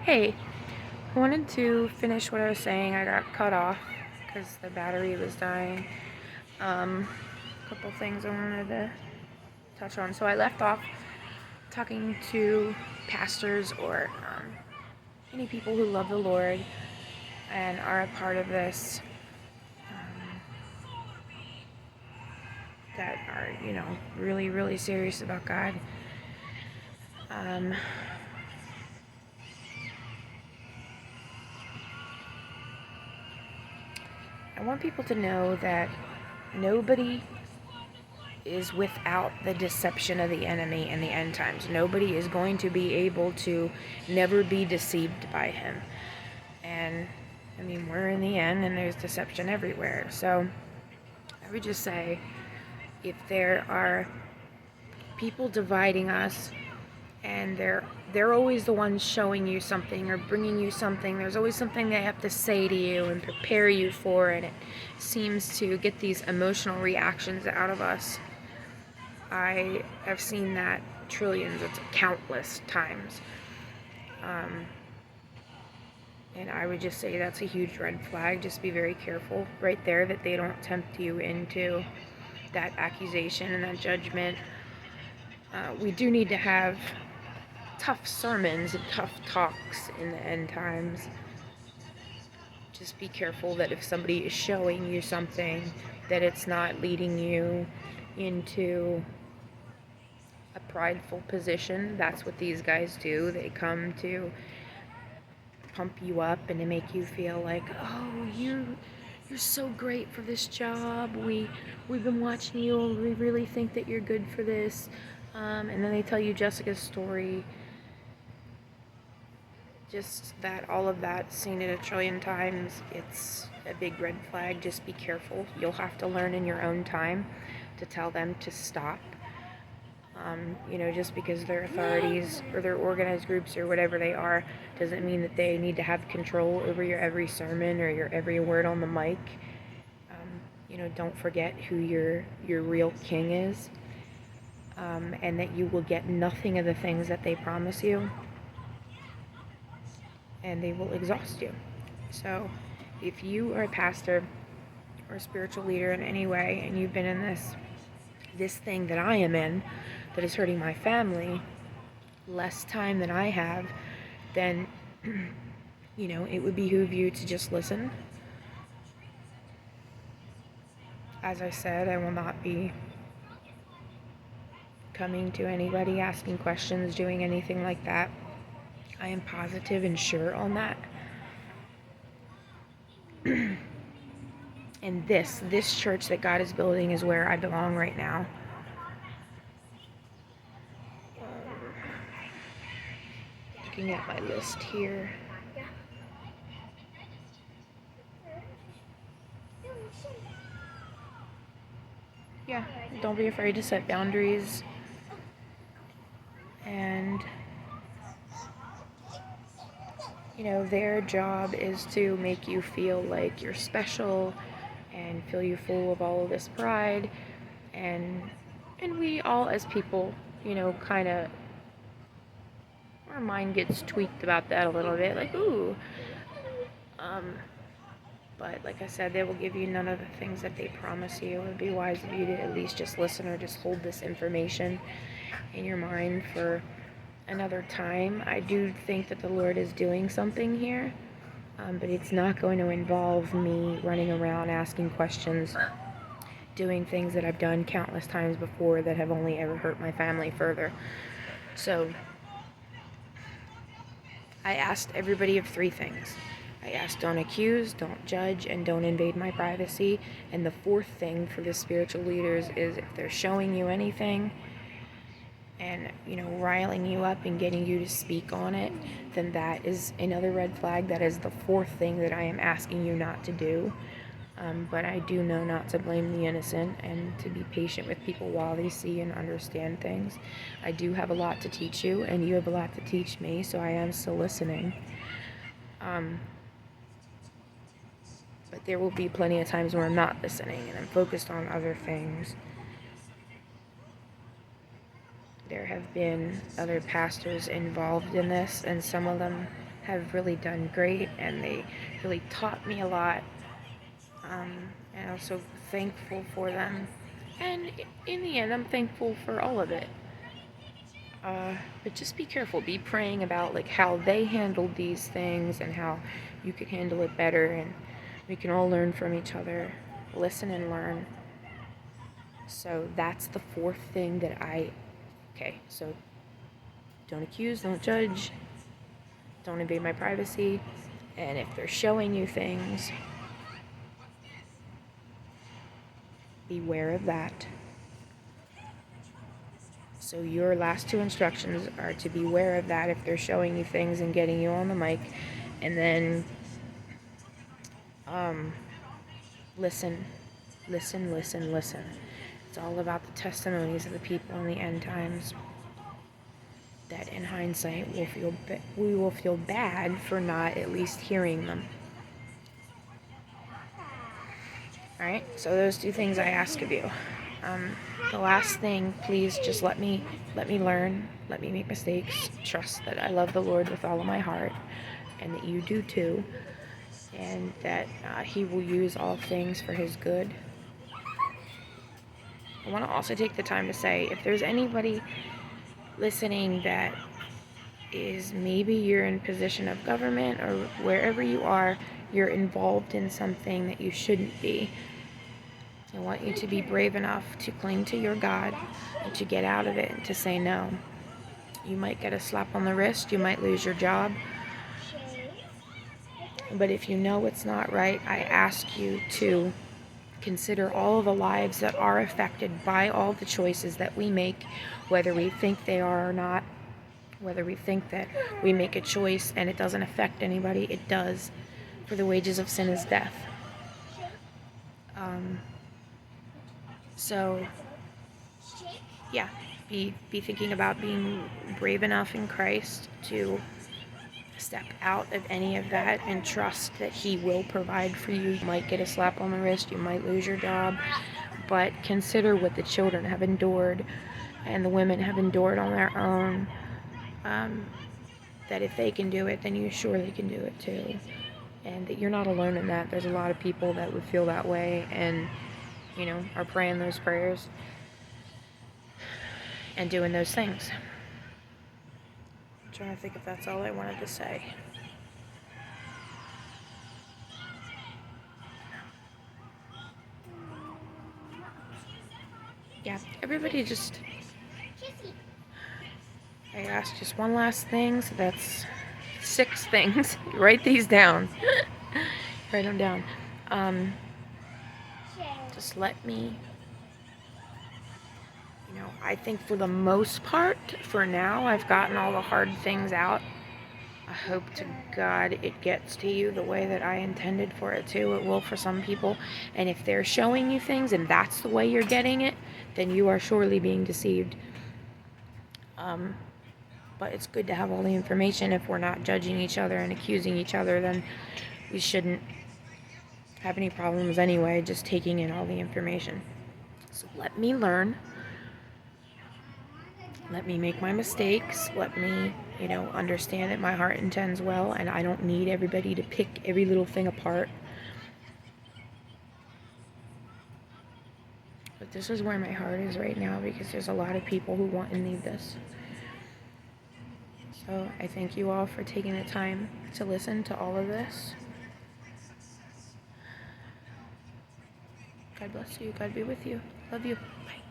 Hey, I wanted to finish what I was saying. I got cut off because the battery was dying. A couple things I wanted to touch on. So I left off talking to pastors or any people who love the Lord and are a part of this, that are, really, really serious about God. I want people to know that nobody is without the deception of the enemy in the end times. Nobody is going to be able to never be deceived by him. And I mean, we're in the end and there's deception everywhere. So I would just say, if there are people dividing us and they're always the ones showing you something or bringing you something, there's always something they have to say to you and prepare you for, and it seems to get these emotional reactions out of us. I have seen that trillions, it's countless times. And I would just say that's a huge red flag. Just be very careful right there that they don't tempt you into that accusation and that judgment. We do need to have tough sermons and tough talks in the end times. Just be careful that if somebody is showing you something, that it's not leading you into a prideful position. That's what these guys do. They come to pump you up and to make you feel like, oh, you're so great for this job. We've been watching you and we really think that you're good for this. And then they tell you Jessica's story. Just that, all of that, seen it a trillion times. It's a big red flag. Just be careful. You'll have to learn in your own time to tell them to stop. Just because they're authorities or they're organized groups or whatever they are, doesn't mean that they need to have control over your every sermon or your every word on the mic. Don't forget who your real king is, and that you will get nothing of the things that they promise you, and they will exhaust you. So if you are a pastor or a spiritual leader in any way, and you've been in this thing that I am in, that is hurting my family, less time than I have, then it would behoove you to just listen. As I said, I will not be coming to anybody asking questions, doing anything like that. I am positive and sure on that. And this church that God is building is where I belong right now. Looking at my list here. Yeah, don't be afraid to set boundaries. And their job is to make you feel like you're special and fill you full of all of this pride. And we all as people, kind of, our mind gets tweaked about that a little bit, like, ooh. But like I said, they will give you none of the things that they promise you. It would be wise of you to at least just listen or just hold this information in your mind for another time. I do think that the Lord is doing something here, but it's not going to involve me running around asking questions, doing things that I've done countless times before that have only ever hurt my family further. So I asked everybody of 3 things. I asked, don't accuse, don't judge, and don't invade my privacy. And the 4th thing for the spiritual leaders is, if they're showing you anything and, riling you up and getting you to speak on it, then that is another red flag. That is the 4th thing that I am asking you not to do. But I do know not to blame the innocent and to be patient with people while they see and understand things. I do have a lot to teach you, and you have a lot to teach me, so I am still listening. But there will be plenty of times where I'm not listening and I'm focused on other things. There have been other pastors involved in this, and some of them have really done great, and they really taught me a lot. And I'm so thankful for them. And in the end, I'm thankful for all of it. But just be careful. Be praying about like how they handled these things and how you could handle it better. And we can all learn from each other. Listen and learn. So that's the fourth thing that okay, so don't accuse, don't judge, don't invade my privacy. And if they're showing you things, beware of that. So your last two instructions are to beware of that if they're showing you things and getting you on the mic. And then listen. It's all about the testimonies of the people in the end times. That in hindsight we will feel bad for not at least hearing them. Alright, so those two things I ask of you. The last thing, please just let me learn, let me make mistakes, trust that I love the Lord with all of my heart, and that you do too, and that He will use all things for His good. I want to also take the time to say, if there's anybody listening that is maybe you're in position of government or wherever you are, you're involved in something that you shouldn't be. I want you to be brave enough to cling to your God and to get out of it and to say no. You might get a slap on the wrist, you might lose your job, but if you know it's not right, I ask you to consider all of the lives that are affected by all the choices that we make, whether we think they are or not, whether we think that we make a choice and it doesn't affect anybody. It does. For the wages of sin is death. So, yeah, be thinking about being brave enough in Christ to step out of any of that and trust that He will provide for you. You might get a slap on the wrist, you might lose your job, but consider what the children have endured and the women have endured on their own. That if they can do it, then you surely can do it too. And that you're not alone in that. There's a lot of people that would feel that way and, are praying those prayers and doing those things. I'm trying to think if that's all I wanted to say. Yeah, everybody just... I asked just one last thing, so that's 6 things. Write these down. Write them down. Just let me... I think for the most part, for now, I've gotten all the hard things out. I hope to God it gets to you the way that I intended for it to. It will for some people. And if they're showing you things and that's the way you're getting it, then you are surely being deceived. But it's good to have all the information. If we're not judging each other and accusing each other, then we shouldn't have any problems anyway, just taking in all the information. So let me learn. Let me make my mistakes. Let me, understand that my heart intends well, and I don't need everybody to pick every little thing apart. But this is where my heart is right now, because there's a lot of people who want and need this. So I thank you all for taking the time to listen to all of this. God bless you. God be with you. Love you. Bye.